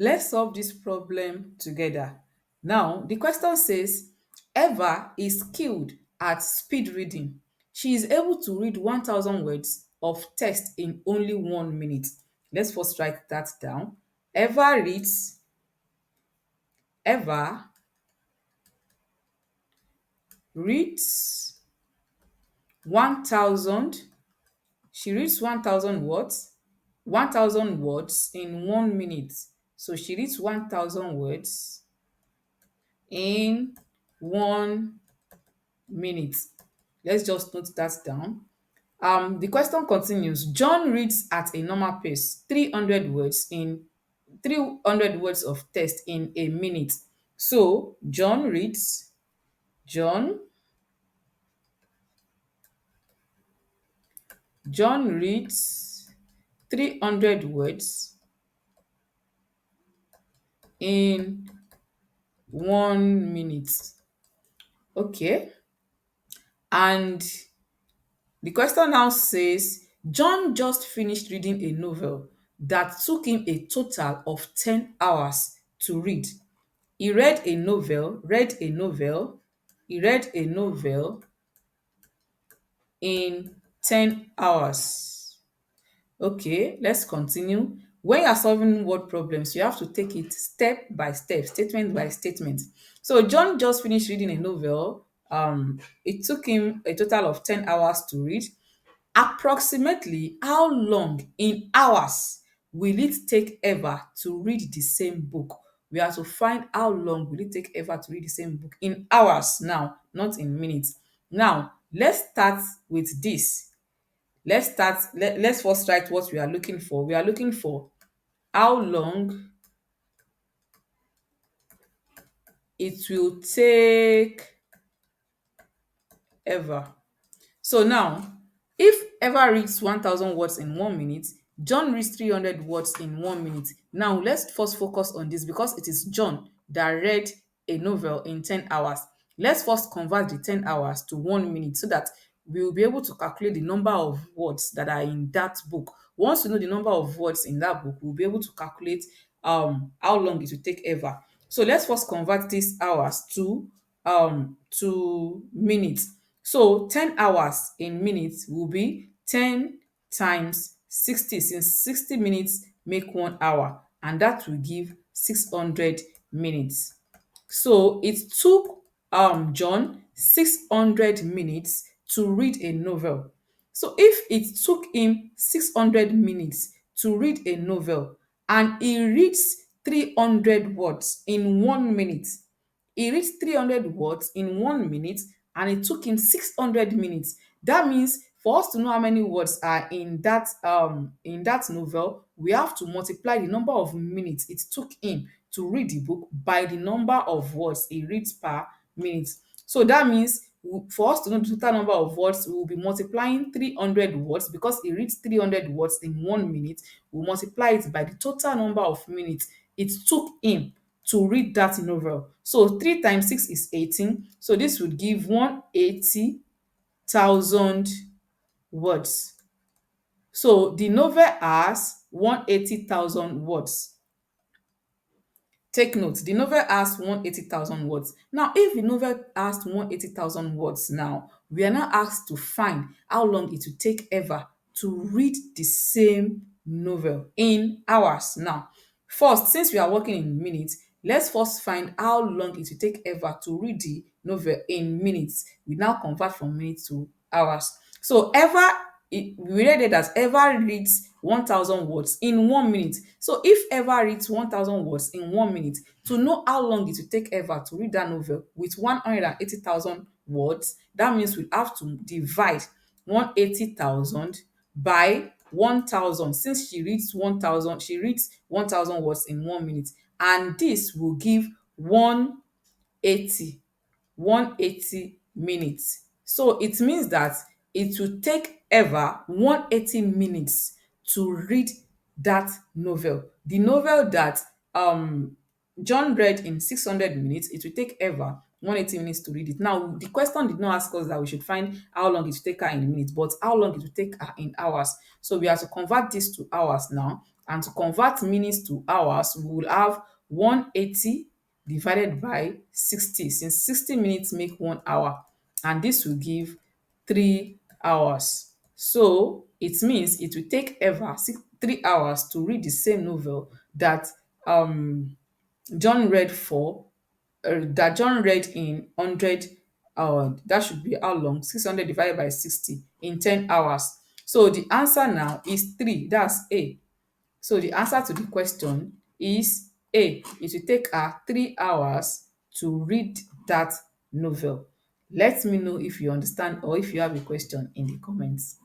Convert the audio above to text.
Let's solve this problem together. Now, the question says, Eva is skilled at speed reading. She is able to read 1,000 words of text in only 1 minute. Let's first write that down. Eva reads, Eva reads 1,000. She reads 1,000 words, 1,000 words in 1 minute. So she reads 1,000 words in 1 minute. Let's just note that down. The question continues. John reads at a normal pace, 300 words of text in a minute. So John, John reads 300 words in 1 minute. Okay. And the question now says, John just finished reading a novel that took him a total of 10 hours to read. He read a novel, he read a novel in 10 hours. Okay, let's continue. When you are solving word problems, you have to take it step by step, statement by statement. So John just finished reading a novel. It took him a total of 10 hours to read. Approximately how long in hours will it take Eva to read the same book? We have to find how long will it take Eva to read the same book in hours now, not in minutes. Now, let's start with this. Let's first write what we are looking for. We are looking for how long it will take Eva. So now, if Eva reads 1,000 words in 1 minute, John reads 300 words in 1 minute. Now, let's first focus on this because it is John that read a novel in 10 hours. Let's first convert the 10 hours to 1 minute so that we will be able to calculate the number of words that are in that book. Once we know the number of words in that book, we'll be able to calculate how long it will take Eva. So let's first convert these hours to minutes. So 10 hours in minutes will be 10 times 60, since 60 minutes make 1 hour, and that will give 600 minutes. So it took John 600 minutes to read a novel. So if it took him 600 minutes to read a novel and he reads 300 words in 1 minute, he reads 300 words in 1 minute and it took him 600 minutes. That means for us to know how many words are in that novel, we have to multiply the number of minutes it took him to read the book by the number of words he reads per minute. So that means for us to know the total number of words, we will be multiplying 300 words because he reads 300 words in 1 minute. We'll multiply it by the total number of minutes it took him to read that novel. So 3 times 6 is 18. So this would give 180,000 words. So the novel has 180,000 words. Take note, the novel has 180,000 words. Now, if the novel has 180,000 words now, we are now asked to find how long it will take Eva to read the same novel in hours. Now, first, since we are working in minutes, let's first find how long it will take Eva to read the novel in minutes. We now convert from minutes to hours. So we read it that Eva reads 1,000 words in 1 minute. So if Eva reads 1,000 words in 1 minute, to know how long it will take Eva to read that novel with 180,000 words, that means we have to divide 180,000 by 1,000. Since she reads 1,000 words in 1 minute, and this will give 180 180 minutes. So it means that it will take Eva 180 minutes to read that novel. The novel that John read in 600 minutes, it will take Eva 180 minutes to read it. Now, the question did not ask us that we should find how long it will take her in minutes, but how long it will take her in hours. So we have to convert this to hours now. And to convert minutes to hours, we will have 180 divided by 60, since 60 minutes make 1 hour, and this will give 3 hours. So it means it will take ever 3 hours to read the same novel that um John read for that John read in 100. That should be how long? 600 divided by 60 in 10 hours. So the answer now is 3. That's A. So the answer to the question is A. It will take her 3 hours to read that novel. Let me know if you understand or if you have a question in the comments.